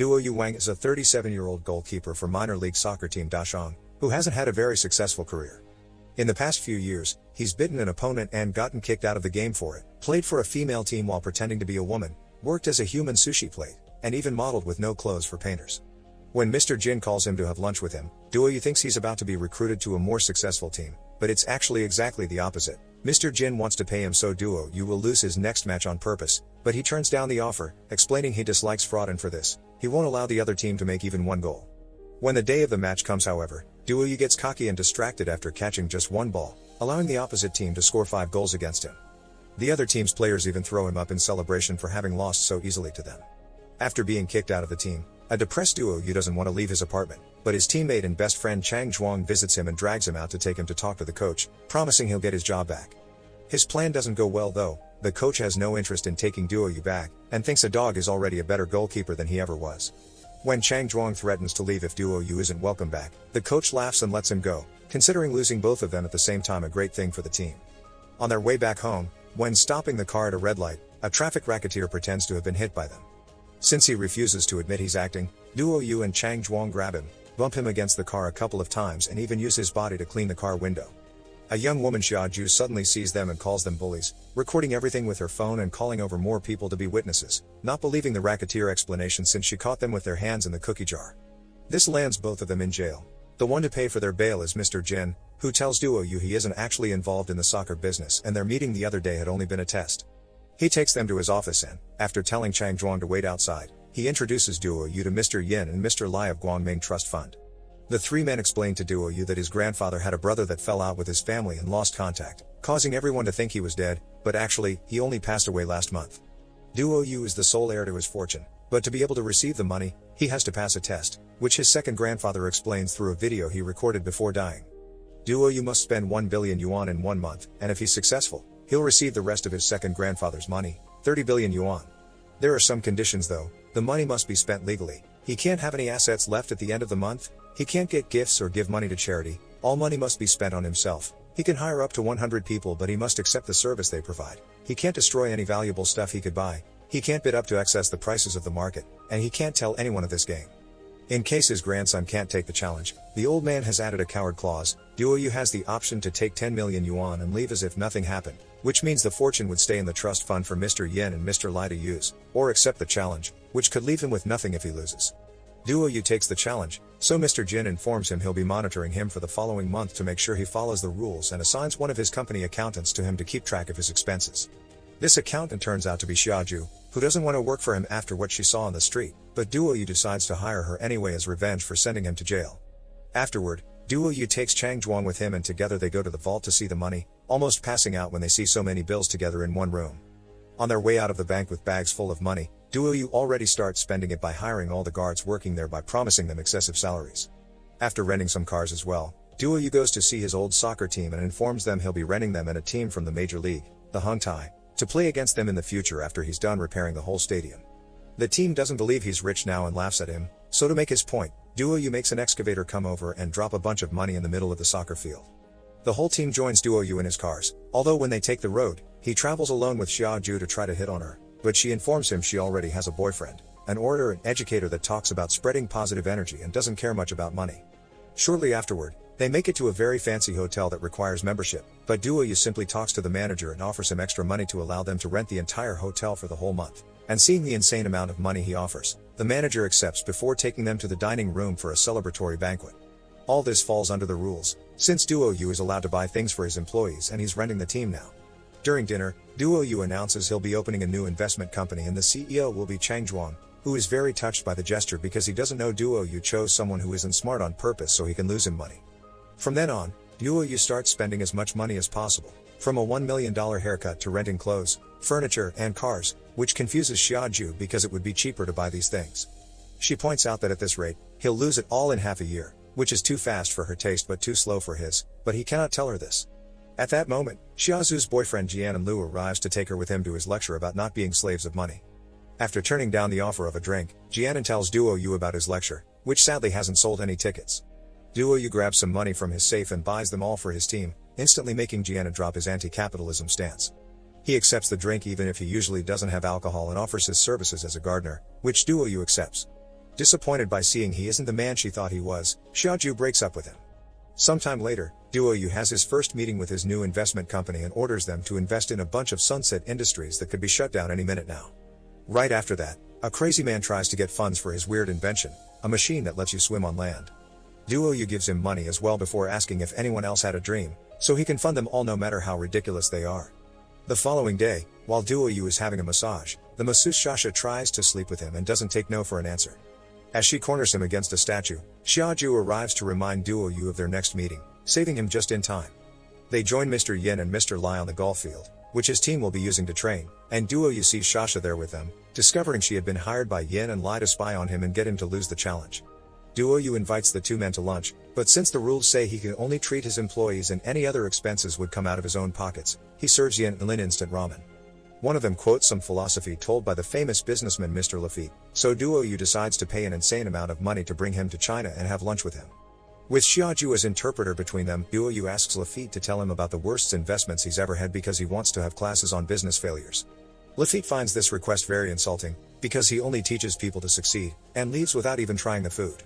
Duo Yu Wang is a 37-year-old goalkeeper for minor league soccer team Dashong, who hasn't had a very successful career. In the past few years, he's bitten an opponent and gotten kicked out of the game for it, played for a female team while pretending to be a woman, worked as a human sushi plate, and even modeled with no clothes for painters. When Mr. Jin calls him to have lunch with him, Duo Yu thinks he's about to be recruited to a more successful team, but it's actually exactly the opposite. Mr. Jin wants to pay him so Duo Yu will lose his next match on purpose, but he turns down the offer, explaining he dislikes fraud and for this, he won't allow the other team to make even one goal. When the day of the match comes however, Duo Yu gets cocky and distracted after catching just one ball, allowing the opposite team to score 5 goals against him. The other team's players even throw him up in celebration for having lost so easily to them. After being kicked out of the team, a depressed Duo Yu doesn't want to leave his apartment, but his teammate and best friend Chang Zhuang visits him and drags him out to take him to talk to the coach, promising he'll get his job back. His plan doesn't go well though. The coach has no interest in taking Duo Yu back, and thinks a dog is already a better goalkeeper than he ever was. When Chang Zhuang threatens to leave if Duo Yu isn't welcome back, the coach laughs and lets him go, considering losing both of them at the same time a great thing for the team. On their way back home, when stopping the car at a red light, a traffic racketeer pretends to have been hit by them. Since he refuses to admit he's acting, Duo Yu and Chang Zhuang grab him, bump him against the car a couple of times and even use his body to clean the car window. A young woman Xiaoju suddenly sees them and calls them bullies, recording everything with her phone and calling over more people to be witnesses, not believing the racketeer explanation since she caught them with their hands in the cookie jar. This lands both of them in jail. The one to pay for their bail is Mr. Jin, who tells Duo Yu he isn't actually involved in the soccer business and their meeting the other day had only been a test. He takes them to his office and, after telling Chang Zhuang to wait outside, he introduces Duo Yu to Mr. Yin and Mr. Lai of Guangming Trust Fund. The three men explain to Duo Yu that his grandfather had a brother that fell out with his family and lost contact, causing everyone to think he was dead, but actually, he only passed away last month. Duo Yu is the sole heir to his fortune, but to be able to receive the money, he has to pass a test, which his second grandfather explains through a video he recorded before dying. Duo Yu must spend 1 billion yuan in 1 month, and if he's successful, he'll receive the rest of his second grandfather's money, 30 billion yuan. There are some conditions though. The money must be spent legally. He can't have any assets left at the end of the month. He can't get gifts or give money to charity. All money must be spent on himself. He can hire up to 100 people but he must accept the service they provide. He can't destroy any valuable stuff he could buy. He can't bid up to excess the prices of the market, and he can't tell anyone of this game. In case his grandson can't take the challenge, the old man has added a coward clause. Duo Yu has the option to take 10 million yuan and leave as if nothing happened, which means the fortune would stay in the trust fund for Mr. Yin and Mr. Lai to use, or accept the challenge, which could leave him with nothing if he loses. Duo Yu takes the challenge, so Mr. Jin informs him he'll be monitoring him for the following month to make sure he follows the rules and assigns one of his company accountants to him to keep track of his expenses. This accountant turns out to be Xiaoju, who doesn't want to work for him after what she saw on the street, but Duo Yu decides to hire her anyway as revenge for sending him to jail. Afterward, Duo Yu takes Chang Zhuang with him and together they go to the vault to see the money, almost passing out when they see so many bills together in one room. On their way out of the bank with bags full of money, Duo Yu already starts spending it by hiring all the guards working there by promising them excessive salaries. After renting some cars as well, Duo Yu goes to see his old soccer team and informs them he'll be renting them and a team from the major league, the Hongtai, to play against them in the future after he's done repairing the whole stadium. The team doesn't believe he's rich now and laughs at him, so to make his point, Duo Yu makes an excavator come over and drop a bunch of money in the middle of the soccer field. The whole team joins Duo Yu in his cars, although when they take the road, he travels alone with Xiaoju to try to hit on her, but she informs him she already has a boyfriend, an orator and educator that talks about spreading positive energy and doesn't care much about money. Shortly afterward, they make it to a very fancy hotel that requires membership, but Duo Yu simply talks to the manager and offers him extra money to allow them to rent the entire hotel for the whole month. And seeing the insane amount of money he offers, the manager accepts before taking them to the dining room for a celebratory banquet. All this falls under the rules, since Duo Yu is allowed to buy things for his employees and he's renting the team now. During dinner, Duo Yu announces he'll be opening a new investment company and the CEO will be Chang Zhuang, who is very touched by the gesture because he doesn't know Duo Yu chose someone who isn't smart on purpose so he can lose him money. From then on, Duo Yu starts spending as much money as possible, from a $1 million haircut to renting clothes, furniture, and cars, which confuses Xiaoju because it would be cheaper to buy these things. She points out that at this rate, he'll lose it all in half a year, which is too fast for her taste but too slow for his, but he cannot tell her this. At that moment, Xiaozu's boyfriend Jianan Lu arrives to take her with him to his lecture about not being slaves of money. After turning down the offer of a drink, Jianan tells Duo Yu about his lecture, which sadly hasn't sold any tickets. Duo Yu grabs some money from his safe and buys them all for his team, instantly making Jianan drop his anti-capitalism stance. He accepts the drink even if he usually doesn't have alcohol and offers his services as a gardener, which Duo Yu accepts. Disappointed by seeing he isn't the man she thought he was, Xiaoju breaks up with him. Sometime later, Duo Yu has his first meeting with his new investment company and orders them to invest in a bunch of sunset industries that could be shut down any minute now. Right after that, a crazy man tries to get funds for his weird invention, a machine that lets you swim on land. Duo Yu gives him money as well before asking if anyone else had a dream, so he can fund them all no matter how ridiculous they are. The following day, while Duo Yu is having a massage, the masseuse Shasha tries to sleep with him and doesn't take no for an answer. As she corners him against a statue, Xiaoju arrives to remind Duo Yu of their next meeting, saving him just in time. They join Mr. Yin and Mr. Lai on the golf field, which his team will be using to train, and Duo Yu sees Shasha there with them, discovering she had been hired by Yin and Lai to spy on him and get him to lose the challenge. Duo Yu invites the two men to lunch, but since the rules say he can only treat his employees and any other expenses would come out of his own pockets, he serves Yin and Lin instant ramen. One of them quotes some philosophy told by the famous businessman Mr. Lafitte, so Duo Yu decides to pay an insane amount of money to bring him to China and have lunch with him. With Xiaoju as interpreter between them, Duo Yu asks Lafitte to tell him about the worst investments he's ever had because he wants to have classes on business failures. Lafitte finds this request very insulting, because he only teaches people to succeed, and leaves without even trying the food.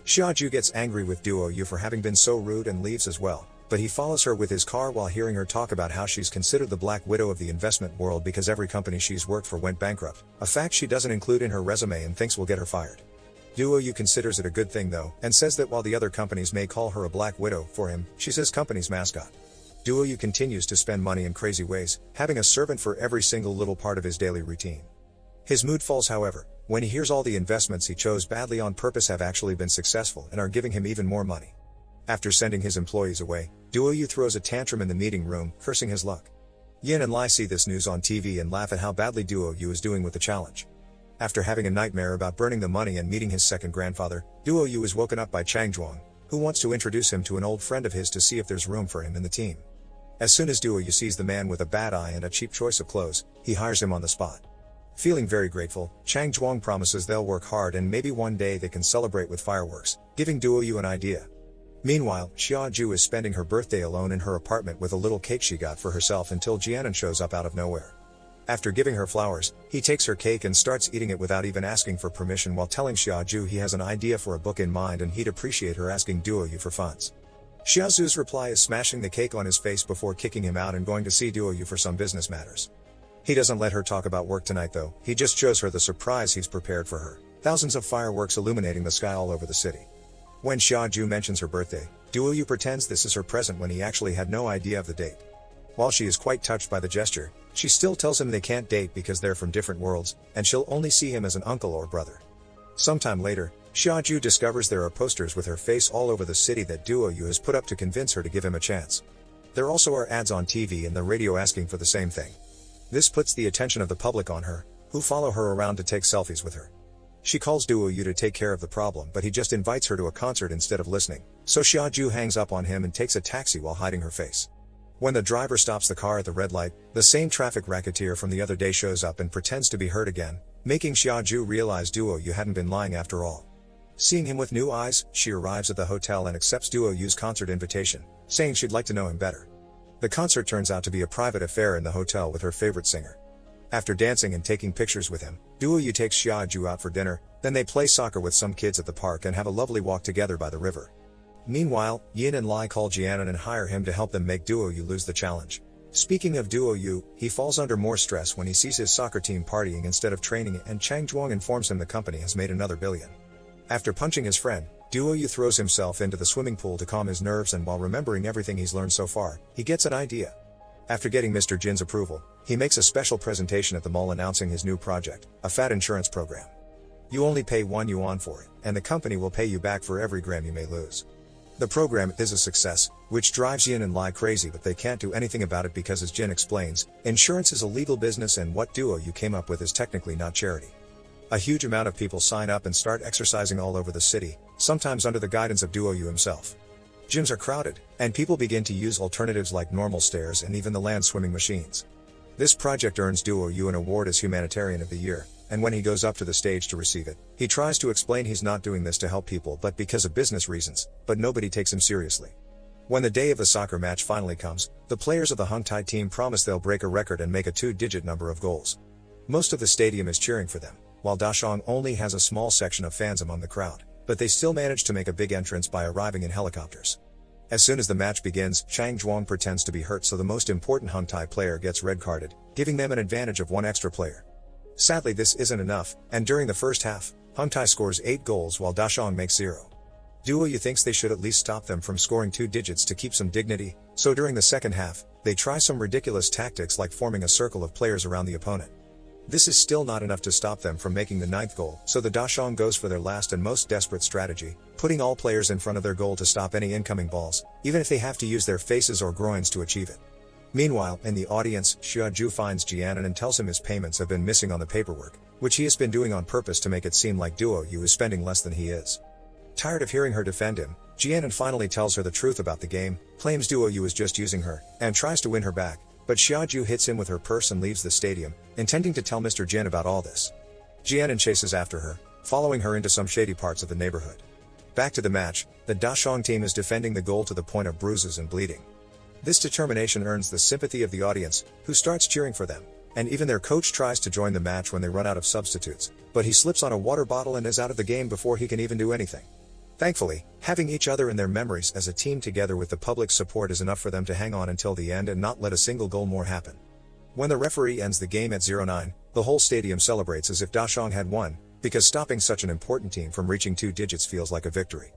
Xiaoju gets angry with Duo Yu for having been so rude and leaves as well, but he follows her with his car while hearing her talk about how she's considered the Black Widow of the investment world because every company she's worked for went bankrupt, a fact she doesn't include in her resume and thinks will get her fired. Duo Yu considers it a good thing though, and says that while the other companies may call her a Black Widow, for him, she's his company's mascot. Duo Yu continues to spend money in crazy ways, having a servant for every single little part of his daily routine. His mood falls however, when he hears all the investments he chose badly on purpose have actually been successful and are giving him even more money. After sending his employees away, Duo Yu throws a tantrum in the meeting room, cursing his luck. Yin and Lai see this news on TV and laugh at how badly Duo Yu is doing with the challenge. After having a nightmare about burning the money and meeting his second grandfather, Duo Yu is woken up by Chang Zhuang, who wants to introduce him to an old friend of his to see if there's room for him in the team. As soon as Duo Yu sees the man with a bad eye and a cheap choice of clothes, he hires him on the spot. Feeling very grateful, Chang Zhuang promises they'll work hard and maybe one day they can celebrate with fireworks, giving Duo Yu an idea. Meanwhile, Xiaoju is spending her birthday alone in her apartment with a little cake she got for herself until Jianan shows up out of nowhere. After giving her flowers, he takes her cake and starts eating it without even asking for permission while telling Xiaoju he has an idea for a book in mind and he'd appreciate her asking Duo Yu for funds. Xiaoju's reply is smashing the cake on his face before kicking him out and going to see Duo Yu for some business matters. He doesn't let her talk about work tonight though, he just shows her the surprise he's prepared for her, thousands of fireworks illuminating the sky all over the city. When Xiaoju mentions her birthday, Duo Yu pretends this is her present when he actually had no idea of the date. While she is quite touched by the gesture, she still tells him they can't date because they're from different worlds, and she'll only see him as an uncle or brother. Sometime later, Xiaoju discovers there are posters with her face all over the city that Duo Yu has put up to convince her to give him a chance. There also are ads on TV and the radio asking for the same thing. This puts the attention of the public on her, who follow her around to take selfies with her. She calls Duo Yu to take care of the problem, but he just invites her to a concert instead of listening, so Xiaoju hangs up on him and takes a taxi while hiding her face. When the driver stops the car at the red light, the same traffic racketeer from the other day shows up and pretends to be hurt again, making Xiaoju realize Duo Yu hadn't been lying after all. Seeing him with new eyes, she arrives at the hotel and accepts Duo Yu's concert invitation, saying she'd like to know him better. The concert turns out to be a private affair in the hotel with her favorite singer. After dancing and taking pictures with him, Duo Yu takes Xiaoju out for dinner, then they play soccer with some kids at the park and have a lovely walk together by the river. Meanwhile, Yin and Lai call Jianan and hire him to help them make Duo Yu lose the challenge. Speaking of Duo Yu, he falls under more stress when he sees his soccer team partying instead of training and Chang Zhuang informs him the company has made another billion. After punching his friend, Duo Yu throws himself into the swimming pool to calm his nerves and while remembering everything he's learned so far, he gets an idea. After getting Mr. Jin's approval, he makes a special presentation at the mall announcing his new project, a fat insurance program. You only pay 1 yuan for it, and the company will pay you back for every gram you may lose. The program is a success, which drives Yin and Lai crazy, but they can't do anything about it because, as Jin explains, insurance is a legal business and what Duo Yu came up with is technically not charity. A huge amount of people sign up and start exercising all over the city, sometimes under the guidance of Duo Yu himself. Gyms are crowded, and people begin to use alternatives like normal stairs and even the land swimming machines. This project earns Duo Yu an award as Humanitarian of the Year, and when he goes up to the stage to receive it, he tries to explain he's not doing this to help people but because of business reasons, but nobody takes him seriously. When the day of the soccer match finally comes, the players of the Hung Tai team promise they'll break a record and make a 2-digit number of goals. Most of the stadium is cheering for them, while Dashong only has a small section of fans among the crowd, but they still manage to make a big entrance by arriving in helicopters. As soon as the match begins, Chang Zhuang pretends to be hurt, so the most important Hung Tai player gets red carded, giving them an advantage of one extra player. Sadly, this isn't enough, and during the first half, Hung Tai scores 8 goals while Dashong makes 0. Duo Yu thinks they should at least stop them from scoring 2 digits to keep some dignity, so during the second half, they try some ridiculous tactics like forming a circle of players around the opponent. This is still not enough to stop them from making the 9th goal, so the Dashong goes for their last and most desperate strategy, putting all players in front of their goal to stop any incoming balls, even if they have to use their faces or groins to achieve it. Meanwhile, in the audience, Xiaoju finds Jianan and tells him his payments have been missing on the paperwork, which he has been doing on purpose to make it seem like Duo Yu is spending less than he is. Tired of hearing her defend him, Jianan finally tells her the truth about the game, claims Duo Yu is just using her, and tries to win her back, but Xiaoju hits him with her purse and leaves the stadium, intending to tell Mr. Jin about all this. Jianan chases after her, following her into some shady parts of the neighborhood. Back to the match, the Dashong team is defending the goal to the point of bruises and bleeding. This determination earns the sympathy of the audience, who starts cheering for them, and even their coach tries to join the match when they run out of substitutes, but he slips on a water bottle and is out of the game before he can even do anything. Thankfully, having each other in their memories as a team together with the public's support is enough for them to hang on until the end and not let a single goal more happen. When the referee ends the game at 0-9, the whole stadium celebrates as if Dashong had won, because stopping such an important team from reaching 2 digits feels like a victory.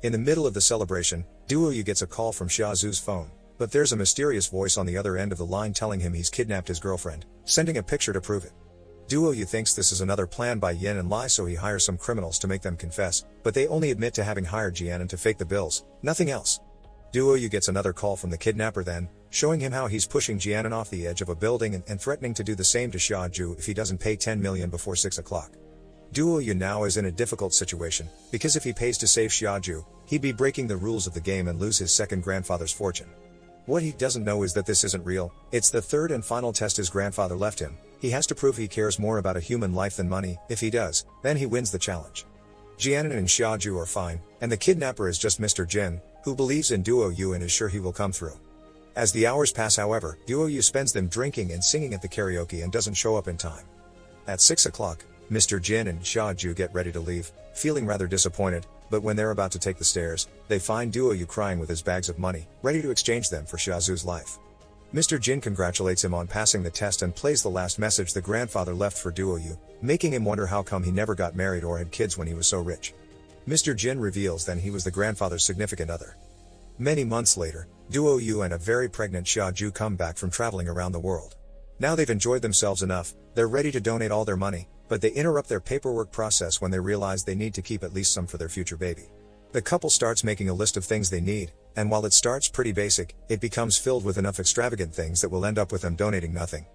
In the middle of the celebration, Duo Yu gets a call from Xiaozu's phone, but there's a mysterious voice on the other end of the line telling him he's kidnapped his girlfriend, sending a picture to prove it. Duo Yu thinks this is another plan by Yin and Lai, so he hires some criminals to make them confess, but they only admit to having hired Jianan to fake the bills, nothing else. Duo Yu gets another call from the kidnapper then, showing him how he's pushing Jianan off the edge of a building and threatening to do the same to Xiaoju if he doesn't pay 10 million before 6 o'clock. Duo Yu now is in a difficult situation, because if he pays to save Xiaoju, he'd be breaking the rules of the game and lose his second grandfather's fortune. What he doesn't know is that this isn't real, it's the third and final test his grandfather left him. He has to prove he cares more about a human life than money. If he does, then he wins the challenge. Jianan and Xiaoju are fine, and the kidnapper is just Mr. Jin, who believes in Duo Yu and is sure he will come through. As the hours pass, however, Duo Yu spends them drinking and singing at the karaoke and doesn't show up in time. At 6 o'clock, Mr. Jin and Xiaoju get ready to leave, feeling rather disappointed, but when they're about to take the stairs, they find Duo Yu crying with his bags of money, ready to exchange them for Xiaozu's life. Mr. Jin congratulates him on passing the test and plays the last message the grandfather left for Duo Yu, making him wonder how come he never got married or had kids when he was so rich. Mr. Jin reveals then he was the grandfather's significant other. Many months later, Duo Yu and a very pregnant Xiaoju come back from traveling around the world. Now they've enjoyed themselves enough, they're ready to donate all their money, but they interrupt their paperwork process when they realize they need to keep at least some for their future baby. The couple starts making a list of things they need, and while it starts pretty basic, it becomes filled with enough extravagant things that will end up with them donating nothing.